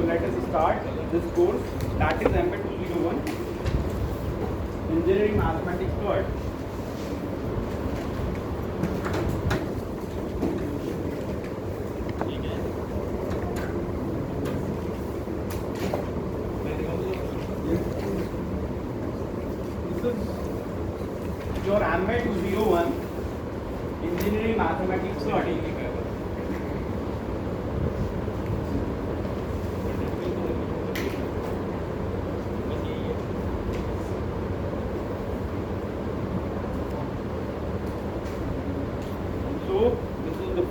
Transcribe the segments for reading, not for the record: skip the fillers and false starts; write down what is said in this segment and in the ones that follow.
So let us start this course, that is MA 201 Engineering Mathematics Third. Your MA 201 Engineering Mathematics Third.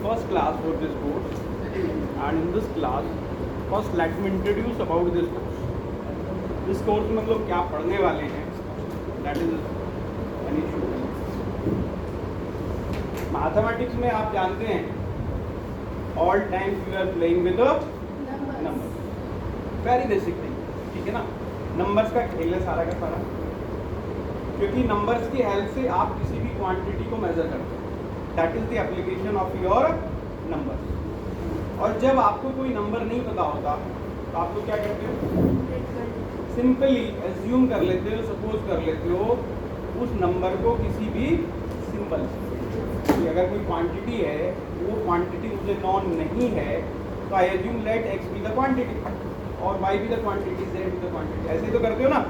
First class for this course, and in this class first let me introduce about this course. This course में हम लोग क्या पढ़ने वाले हैं, that is an issue. Mathematics में आप जानते हैं all times you are playing with the numbers, very basic thing, ठीक है ना. नंबर्स का खेल है सारा का सारा, क्योंकि नंबर्स की हेल्प से आप किसी भी क्वांटिटी को मेजर करते हैं. That is the application of your number. और जब आपको कोई नंबर नहीं पता होता तो आप लोग क्या करते हो, सिंपली एज्यूम कर लेते हो, सपोज कर लेते हो उस नंबर को किसी भी सिंबल से. अगर कोई क्वांटिटी है, वो क्वांटिटी मुझे नॉन नहीं है, तो I assume let X be the quantity और Y be the quantity, Z be the quantity. ऐसे तो करते हो ना.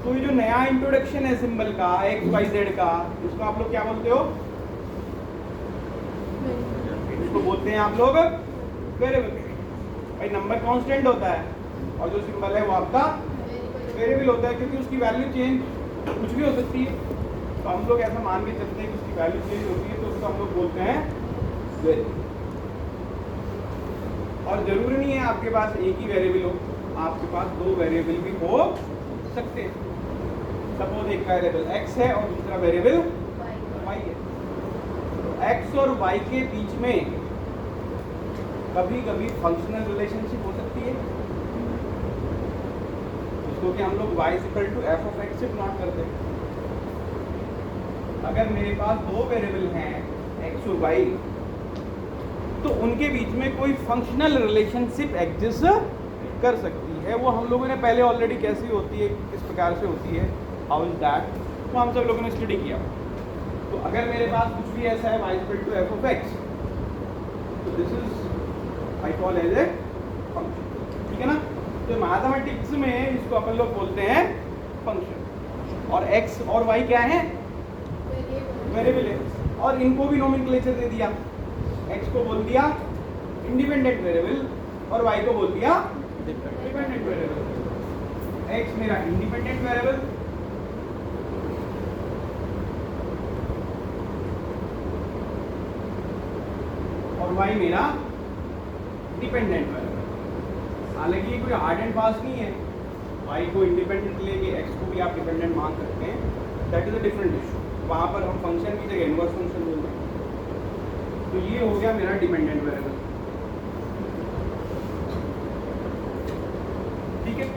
तो ये जो नया इंट्रोडक्शन है सिंबल का, एक्स वाई जेड का, इसको आप लोग क्या बोलते हो, इसको बोलते हैं आप लोग वेरिएबल. भाई नंबर कांस्टेंट होता है और जो सिंबल है वो आपका वेरिएबल होता है, क्योंकि उसकी वैल्यू चेंज कुछ भी हो सकती है. तो हम लोग ऐसा मान के चलते हैं कि उसकी वैल्यू चेंज होती है, तो उसको हम लोग बोलते हैं वेरिएबल. और जरूरी नहीं है आपके पास एक ही वेरिएबल हो, आपके पास दो वेरिएबल भी हो सकते हैं. सपोज एक वेरिएबल एक्स है और दूसरा वेरिएबल वाई है. एक्स और वाई के बीच में कभी कभी फंक्शनल रिलेशनशिप हो सकती है, उसको कि हम लोग y = f of x से प्लॉट करते हैं. अगर मेरे पास दो वेरिएबल हैं x और y, तो उनके बीच में कोई फंक्शनल रिलेशनशिप एग्जिस्ट कर सकती है. वो हम लोगों ने पहले ऑलरेडी कैसी होती है, किस प्रकार से होती है, हाउ इज दैट, तो हम सब लोगों ने स्टडी किया. तो अगर मेरे पास कुछ भी ऐसा है y = f of x, तो this is I call as a function. ठीक है ना. तो मैथमेटिक्स में इसको अपन लोग बोलते हैं फंक्शन. और x और y क्या है, वेरिएबल है. और इनको भी नोमेनक्लेचर दे दिया. x को बोल दिया इंडिपेंडेंट वेरिएबल और y को बोल दिया डिपेंडेंट वेरिएबल. x मेरा इंडिपेंडेंट वेरिएबल और y मेरा डिपेंडेंट वेरिएबल. हालांकि ये कोई हार्ड एंड फास्ट नहीं है. y को इंडिपेंडेंट लेके x को भी आप डिपेंडेंट मान सकते हैं, that is a different issue. वहाँ पर हम फंक्शन की जगह इनवर्स फंक्शन बोलते हैं. तो ये हो गया मेरा डिपेंडेंट वेरिएबल. ठीक है.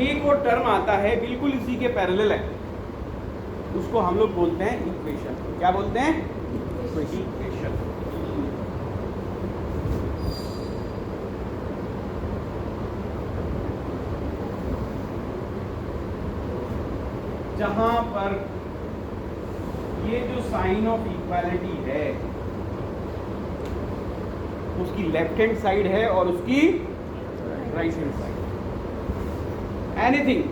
एक और टर्म आता है बिल्कुल इसी के पैरेलल है, उसको हम लोग बोलते हैं इक्वेशन. क्या बोलते हैं, इक्वेशन. जहां पर ये जो साइन ऑफ इक्वालिटी है उसकी लेफ्ट हैंड साइड है और उसकी right hand side. Anything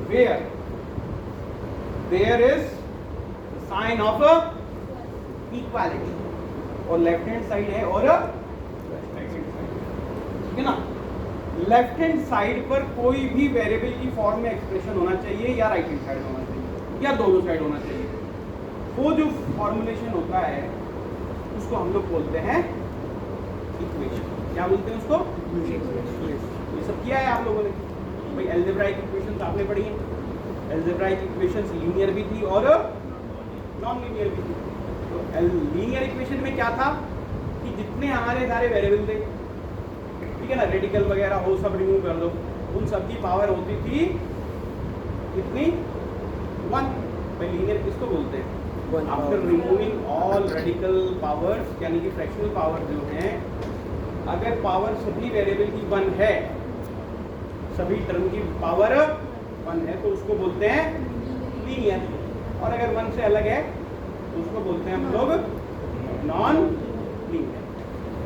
where there is sign of equality और लेफ्ट हैंड साइड है और राइट हैंड साइड. ठीक है ना. लेफ्ट हैंड साइड पर कोई भी वेरिएबल की फॉर्म में एक्सप्रेशन होना चाहिए, या राइट हैंड साइड होना चाहिए, या दोनों साइड होना चाहिए. वो जो फॉर्मुलेशन होता है उसको हम लोग बोलते हैं इक्वेशन. क्या बोलते हैं उसको, इक्वेशन. ये सब किया है आप लोगों ने. भाई एल्जेब्राइक इक्वेशंस आपने पढ़ी हैं. एल्जेब्राइक इक्वेशंस लीनियर भी थी और नॉन लीनियर भी थी. तो लीनियर इक्वेशन में क्या था कि जितने हमारे सारे वेरिएबल थे, ठीक है ना, रेडिकल वगैरह हो, सब रिमूव कर दो, उन सब की पावर होती थी कितनी, 1. भाई लीनियर किसको बोलते हैं, after removing all radical powers, यानी कि फ्रैक्शनल पावर जो हैं अगर पावर सभी वेरिएबल की 1 है, सभी टर्म की पावर 1 है, तो उसको बोलते हैं लीनियर। और अगर 1 से अलग है तो उसको बोलते हैं हम लोग नॉन लीनियर।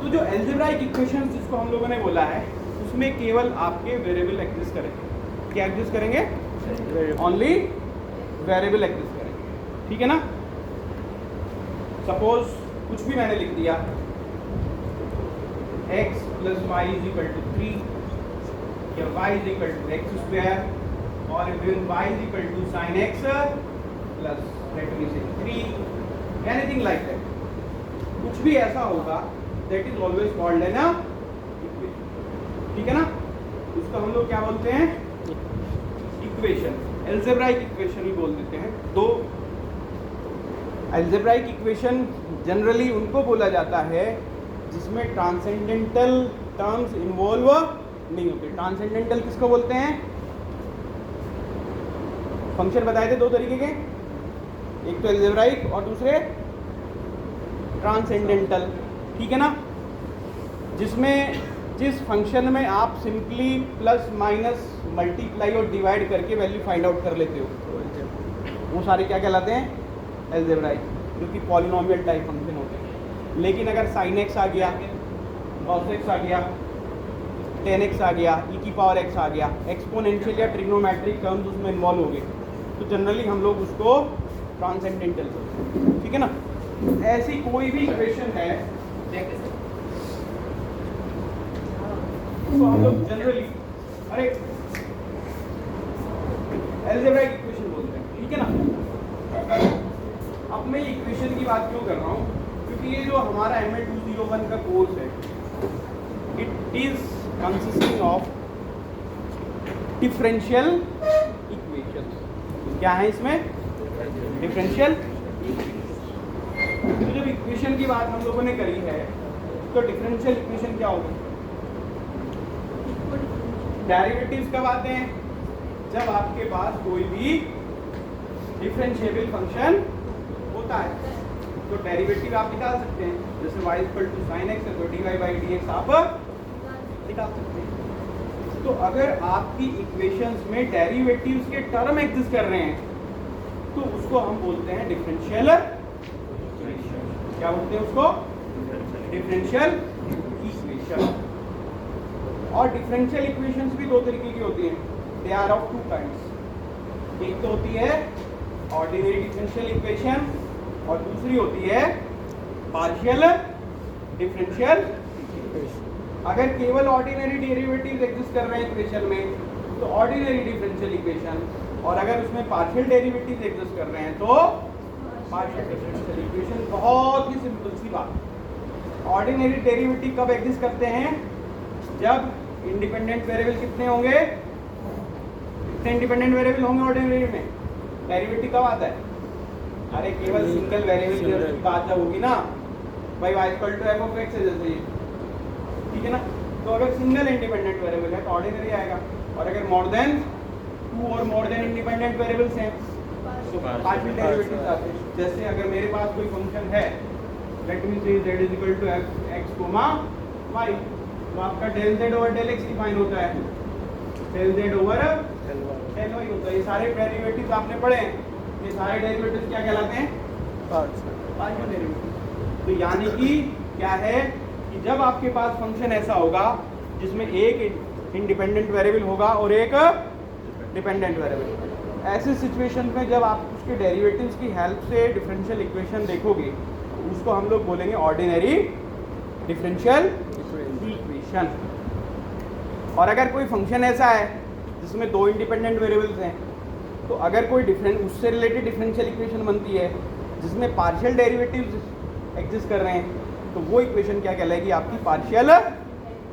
तो जो अलजेब्राइक इक्वेशंस जिसको हम लोगों ने बोला है, उसमें केवल आपके वेरिएबल एग्जिस्ट करेंगे। क्या एग्जिस्ट करेंगे? ओनली वेरिएबल एग्जिस्ट करेंगे, ठीक है ना। सपोज कुछ भी मैंने लिख दिया, x + y = 3 या y = x², और even y = sin x plus let me say 3, anything like that, कुछ भी ऐसा होगा that is always called an equation, ठीक है ना। उसको हम लोग क्या बोलते हैं? इक्वेशन, अलजेब्राइक इक्वेशन ही बोल देते हैं। दो अलजेब्राइक इक्वेशन जनरली उनको बोला जाता है जिसमें ट्रांसेंडेंटल टर्म्स इन्वॉल्व नहीं होते। ट्रांसेंडेंटल किसको बोलते हैं? फंक्शन बताए थे दो तरीके के, एक तो अलजेब्राइक और दूसरे ट्रांसेंडेंटल, ठीक है ना। जिसमें जिस फंक्शन में आप सिंपली प्लस माइनस मल्टीप्लाई और डिवाइड करके वैल्यू फाइंड आउट कर लेते हो, वो सारे क्या कहलाते हैं? अलजेब्राइक, जो कि पॉलिनोमियल टाइप फंक्शन होते हैं। लेकिन अगर साइन एक्स आ गया, कॉस एक्स आ गया, टेन एक्स आ गया, e⁻x आ गया, एक्सपोनेंशियल या ट्रिग्नोमेट्रिक टर्म्स उसमें इन्वॉल्व हो गए, तो जनरली हम लोग उसको ट्रांसेंडेंटल बोलते हैं, ठीक है ना। ऐसी कोई भी इक्वेशन है तो हम लोग जनरली अलजेब्राइक इक्वेशन बोलते हैं, ठीक है ना। अब मैं इक्वेशन की बात क्यों कर रहा हूँ? क्योंकि ये जो हमारा MA 201 का कोर्स है, it is consisting of differential equation. क्या है इसमें? डिफरेंशियल। तो जब इक्वेशन की बात हम लोगों ने करी है, तो डिफरेंशियल इक्वेशन क्या होगी? डेरिवेटिव्स कब आते हैं? जब आपके पास कोई भी डिफरेंशिएबल फंक्शन होता है, तो डेरिवेटिव आप निकाल सकते हैं। जैसे y = sin x है तो dy/dx आप निकाल सकते हैं। तो अगर आपकी इक्वेशंस में डेरिवेटिव्स के टर्म एग्जिस्ट कर रहे हैं, तो उसको हम बोलते हैं डिफरेंशियल इक्वेशन। क्या बोलते हैं उसको? Differential equation. और डिफरेंशियल इक्वेशंस भी दो तरीके की होती हैं, दे आर ऑफ 2 काइंड्स। एक तो होती है ऑर्डिनरी डिफरेंशियल इक्वेशन और दूसरी होती है पार्शियल डिफरेंशियल इक्वेशन। अगर केवल ऑर्डिनरी डेरिवेटिव्स एग्जिस्ट कर रहे हैं इक्वेशन में, तो ऑर्डिनरी डिफरेंशियल इक्वेशन, और अगर उसमें पार्शियल डेरिवेटिव्स एग्जिस्ट कर रहे हैं तो पार्शियल डिफरेंशियल इक्वेशन। बहुत ही सिंपल सी बात। ऑर्डिनरी डेरिवेटिव कब एग्जिस्ट करते हैं? जब इंडिपेंडेंट वेरिएबल कितने होंगे? कितने इंडिपेंडेंट वेरिएबल होंगे ऑर्डिनरी में? डेरिवेटिव कब आता है? अरे केवल सिंगल वेरिएबल की बात जब होगी ना भाई, y = f(x) है जैसे, ठीक है ना। तो अगर सिंगल इंडिपेंडेंट वेरिएबल है तो ऑर्डिनरी आएगा, और अगर मोर देन 2 और मोर देन इंडिपेंडेंट वेरिएबल्स हैं तो पार्शियल डेरिवेटिव्स आते हैं। जैसे अगर मेरे पास कोई फंक्शन है, लेट मी से z = f(x, y), तो आपका del z over del x define होता है, del z over del y होता है। ये सारे डेरिवेटिव्स आपने पढ़े हैं, ये सारे डेरिवेटिव्स क्या कहलाते हैं? Partial derivative. तो यानी कि क्या है कि जब आपके पास फंक्शन ऐसा होगा जिसमें एक इंडिपेंडेंट वेरिएबल होगा और एक डिपेंडेंट वेरिएबल, ऐसे सिचुएशन में जब आप उसके डेरिवेटिव्स की हेल्प से डिफरेंशियल इक्वेशन देखोगे, उसको हम लोग बोलेंगे ऑर्डिनरी डिफरेंशियल इक्वेशन। और अगर कोई फंक्शन ऐसा है जिसमें 2 इंडिपेंडेंट वेरिएबल्स हैं, तो अगर कोई उससे रिलेटेड डिफरेंशियल इक्वेशन बनती है जिसमें पार्शियल डेरिवेटिव्स एग्जिस्ट कर रहे हैं, तो वो इक्वेशन क्या कहलाएगी? आपकी पार्शियल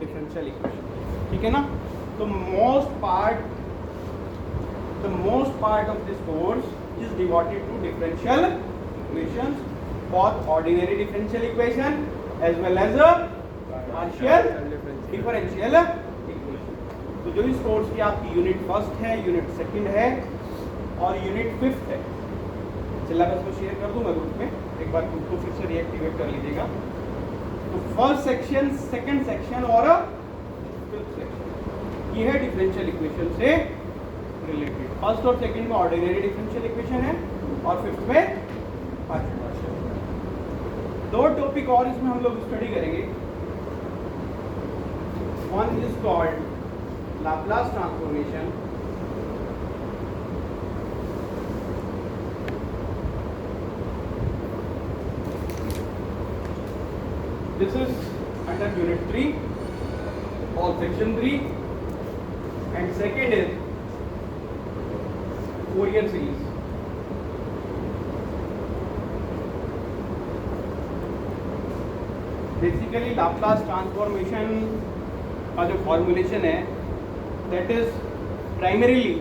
डिफरेंशियल इक्वेशन, ठीक है ना। तो most part of this course is devoted to differential equations, both ordinary differential equation as well as partial differential equation। तो जो इस कोर्स की आपकी यूनिट 1 है, यूनिट 2 है और यूनिट 5 है, सिलेबस को शेयर कर दूंगा ग्रुप में, एक बार ग्रुप को फिर से रीएक्टिवेट कर लीजिएगा। तो फर्स्ट सेक्शन, सेकंड सेक्शन और फिफ्थ सेक्शन, ये है डिफरेंशियल इक्वेशन से रिलेटेड। फर्स्ट और सेकंड में ऑर्डिनरी डिफरेंशियल इक्वेशन है और फिफ्थ में पार्शियल। दो टॉपिक और इसमें हम लोग स्टडी करेंगे। One is called Laplace transformation, this is under unit 3 or section 3, and second is Fourier series। Basically Laplace transformation का जो फॉर्मूलेशन है that is primarily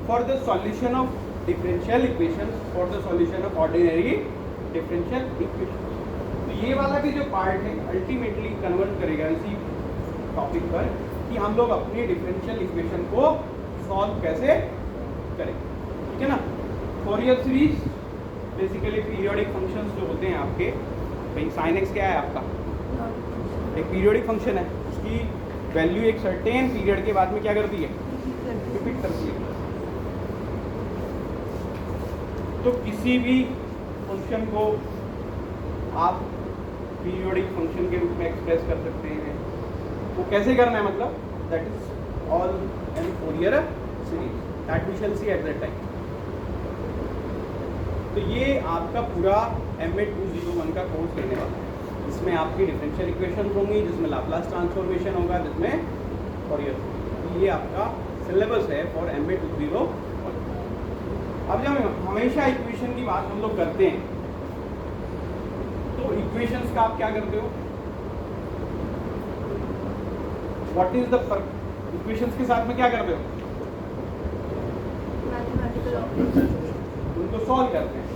for the solution of differential equations, for the solution of ordinary differential equations. तो ये वाला भी जो part है ultimately convert करेगा इसी टॉपिक पर कि हम लोग अपनी डिफरेंशियल इक्वेशन को सॉल्व कैसे करेंगे, ठीक है ना। Fourier series basically periodic functions जो होते हैं आपके, भाई साइन एक्स क्या है आपका, एक पीरियोडिक फंक्शन है, उसकी वैल्यू एक सर्टेन पीरियड के बाद में क्या करती है, रिपीट करती है। तो किसी भी फंक्शन को आप पीरियोडिक फंक्शन के रूप में एक्सप्रेस कर सकते हैं। वो कैसे करना है, मतलब that is all in Fourier series, that we shall see at that time. तो ये आपका पूरा MA 201 का कोर्स रहने वाला है। इसमें आपकी डिफरेंशियल इक्वेशंस होंगी, जिसमें लाप्लास ट्रांसफॉर्मेशन होगा, जिसमें फोरियर। तो ये आपका सिलेबस है फॉर MA 201। अब जब हमेशा इक्वेशन की बात हम लोग करते हैं तो इक्वेशंस का आप क्या करते हो, व्हाट इज द इक्वेशंस के साथ में क्या करते हो, उनको सॉल्व करते हैं।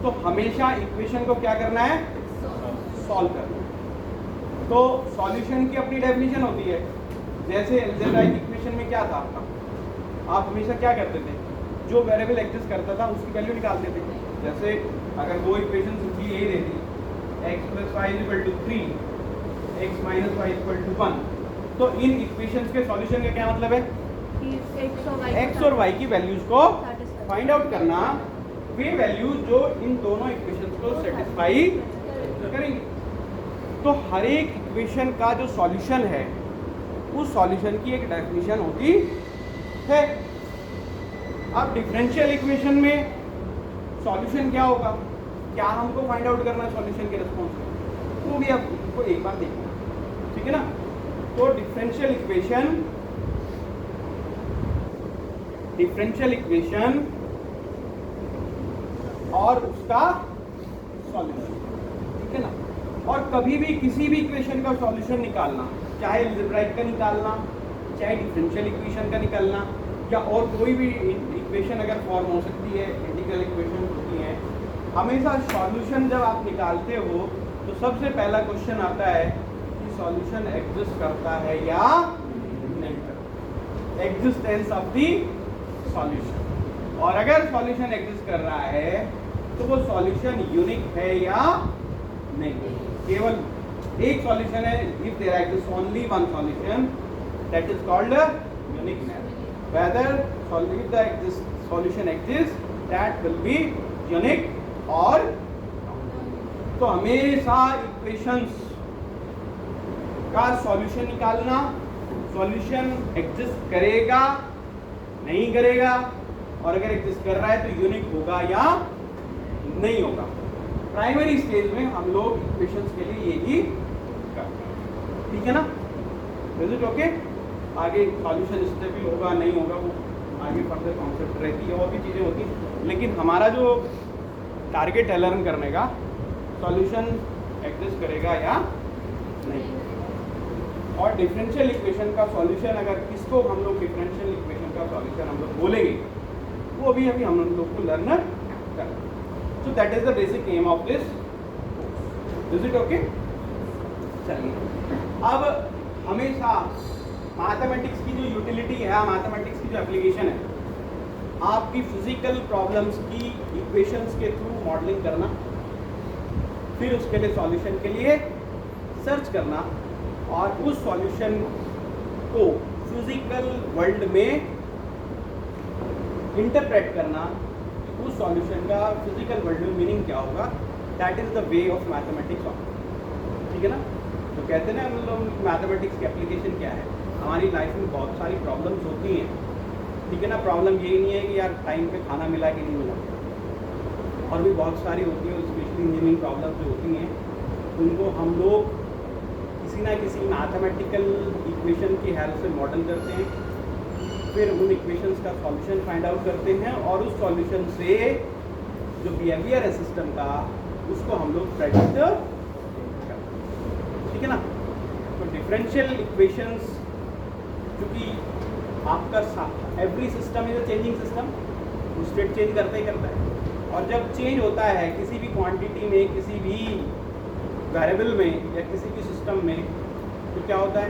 तो हमेशा इक्वेशन को क्या करना है, सॉल्व करना है। तो सॉल्यूशन की अपनी डेफिनेशन होती है। जैसे अलजेब्राइक इक्वेशन में क्या था आपका, आप हमेशा क्या करते थे, जो वेरिएबल एग्जिस्ट करता था उसकी वैल्यू निकालते थे। जैसे अगर दो इक्वेशन सिंपली यही रहती, x + y = 3, x - y = 1, तो इन इक्वेशंस के सॉल्यूशन का क्या मतलब है, x और y की वैल्यूज को फाइंड आउट करना, वे वैल्यूज जो इन दोनों इक्वेशंस को सेटिस्फाई करेंगे। तो हर एक इक्वेशन का जो सॉल्यूशन है उस सॉल्यूशन की एक डेफिनेशन होती है। अब डिफरेंशियल इक्वेशन में सॉल्यूशन क्या होगा, क्या हमको फाइंड आउट करना है सॉल्यूशन के रिस्पॉन्स में, वो भी आपको एक बार देखना, ठीक है ना। तो डिफरेंशियल इक्वेशन और उसका सॉल्यूशन, ठीक है ना। और कभी भी किसी भी इक्वेशन का सॉल्यूशन निकालना, चाहे अलजेब्राइक का निकालना, चाहे डिफरेंशियल इक्वेशन का निकालना, या और कोई भी इक्वेशन अगर फॉर्म हो सकती है, इंटीग्रल इक्वेशन होती है, हमेशा सॉल्यूशन जब आप निकालते हो तो सबसे पहला क्वेश्चन आता है कि सॉल्यूशन एग्जिस्ट करता है या नहीं करता, एग्जिस्टेंस ऑफ द सॉल्यूशन। और अगर सॉल्यूशन एग्जिस्ट कर रहा है तो वो सॉल्यूशन यूनिक है या नहीं। केवल एक सॉल्यूशन है, if there exist only one solution, that is called uniqueness. whether if the solution exists, that will be unique or तो हमेशा इक्वेशंस का सॉल्यूशन निकालना, सॉल्यूशन एग्जिस्ट करेगा नहीं करेगा, और अगर एग्जिस्ट कर रहा है तो यूनिक होगा या नहीं होगा। प्राइमरी स्टेज में हम लोग इक्वेशंस के लिए यही करते हैं, ठीक है ना। Is it okay. आगे सॉल्यूशन स्टेबल होगा नहीं होगा वो आगे फर्दर कॉन्सेप्ट रहती है, और भी चीज़ें होती हैं, लेकिन हमारा जो टारगेट है लर्न करने का, सॉल्यूशन एग्जिस्ट करेगा या नहीं। और डिफरेंशियल इक्वेशन का सॉल्यूशन, अगर किसको हम लोग डिफरेंशियल इक्वेशन का सॉल्यूशन हम लोग बोलेंगे, वो भी अभी हम लोग को लर्न करना। So that is the basic aim of this. Is it okay. चलिए, अब हमेशा मैथमेटिक्स की जो यूटिलिटी है, मैथमेटिक्स की जो एप्लीकेशन है, आपकी फिजिकल प्रॉब्लम्स की इक्वेशंस के थ्रू मॉडलिंग करना, फिर उसके लिए सॉल्यूशन के लिए सर्च करना और उस सॉल्यूशन को फिजिकल वर्ल्ड में इंटरप्रेट करना, उस सॉल्यूशन का फिजिकल वर्ल्ड में मीनिंग क्या होगा, that is the way of mathematics. ठीक है ना। तो कहते हैं ना हम लोग मैथमेटिक्स की एप्लीकेशन क्या है। हमारी लाइफ में बहुत सारी प्रॉब्लम्स होती हैं, ठीक है ना। प्रॉब्लम ये नहीं है कि यार टाइम पे खाना मिला कि नहीं मिला, और भी बहुत सारी होती है, स्पेशली इंजीनियरिंग प्रॉब्लम जो होती हैं उनको हम लोग किसी ना किसी मैथमेटिकल इक्वेशन की हेल्प से मॉडल करते हैं, फिर उन इक्वेशंस का सॉल्यूशन फाइंड आउट करते हैं और उस सॉल्यूशन से जो बिहेवियर है सिस्टम का उसको हम लोग प्रेडिक्ट करते हैं, ठीक है ना। तो डिफरेंशियल इक्वेशंस, क्योंकि आपका every system is a changing system, state change करता ही करता है, और जब चेंज होता है किसी भी क्वांटिटी में, किसी भी वेरिएबल में या किसी भी सिस्टम में, तो क्या होता है,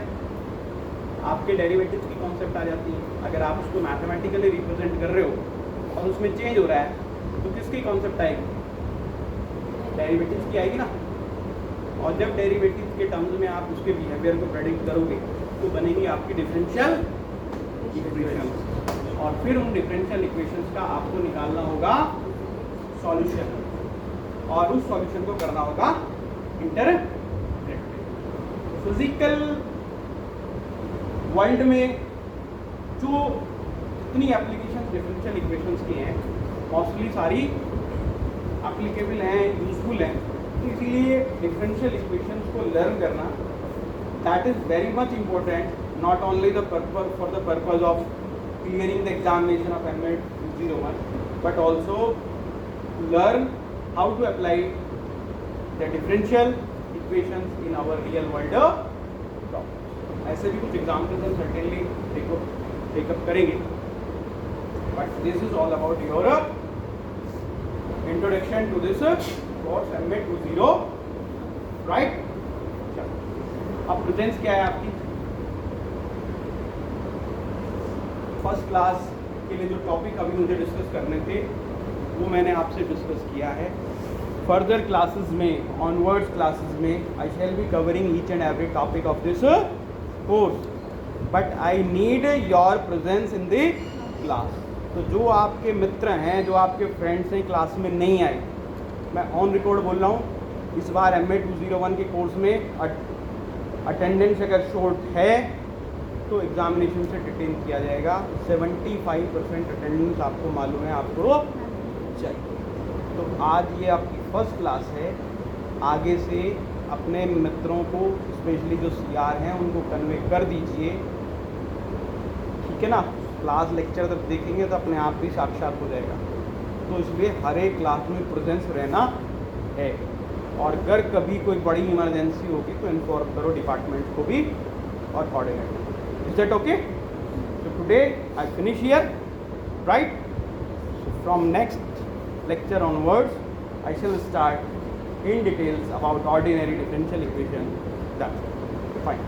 आपके डेरिवेटिव्स की कॉन्सेप्ट आ जाती है। अगर आप उसको मैथमेटिकली रिप्रेजेंट कर रहे हो और उसमें चेंज हो रहा है तो किसकी कॉन्सेप्ट आएगी, डेरिवेटिव्स की आएगी ना। और जब डेरिवेटिव्स के टर्म्स में आप उसके बिहेवियर को प्रेडिक्ट करोगे तो बनेगी आपकी डिफरेंशियल इक्वेशंस, और फिर उन डिफरेंशियल इक्वेशंस का आपको निकालना होगा सॉल्यूशन, और उस सॉल्यूशन को करना होगा इंटरप्रेट। फिजिकल वर्ल्ड में जो इतनी एप्लीकेशन डिफरेंशियल इक्वेशंस की हैं मोस्टली सारी एप्लीकेबल हैं, यूजफुल हैं, इसीलिए डिफरेंशियल इक्वेशंस को लर्न करना that is very much important, not only the purpose for the purpose of clearing the examination of MET 201 but also learn how to apply the differential equations in our real world problems. ऐसे भी कुछ examples हम certainly take up करेंगे, but this is all about your introduction to this course MET 20, right. अब presence क्या है आपकी, first class के लिए जो टॉपिक अभी मुझे डिस्कस करने थे वो मैंने आपसे डिस्कस किया है। फर्दर क्लासेस में, ऑनवर्ड्स क्लासेस में I shall be covering each and every topic of this course, but I need your presence in the class. तो जो आपके मित्र हैं, जो आपके फ्रेंड्स हैं क्लास में नहीं आए, मैं ऑन रिकॉर्ड बोल रहा हूँ, इस बार MET 201 के कोर्स में अटेंडेंस अगर शॉर्ट है तो एग्जामिनेशन से डिटेन किया जाएगा। 75% अटेंडेंस आपको मालूम है आपको चाहिए। तो आज ये आपकी फर्स्ट क्लास है, आगे से अपने मित्रों को, स्पेशली जो CR हैं, उनको कन्वे कर दीजिए, ठीक है ना। क्लास लेक्चर जब देखेंगे तो अपने आप भी साक्षात हो जाएगा, तो इसलिए हर एक क्लास में प्रेजेंस रहना है, और अगर कभी कोई बड़ी इमरजेंसी होगी तो इन्फॉर्म करो डिपार्टमेंट को भी और coordinator. Is that okay? So today I finish here, right? So from next lecture onwards, I shall start in details about ordinary differential equation. That's fine.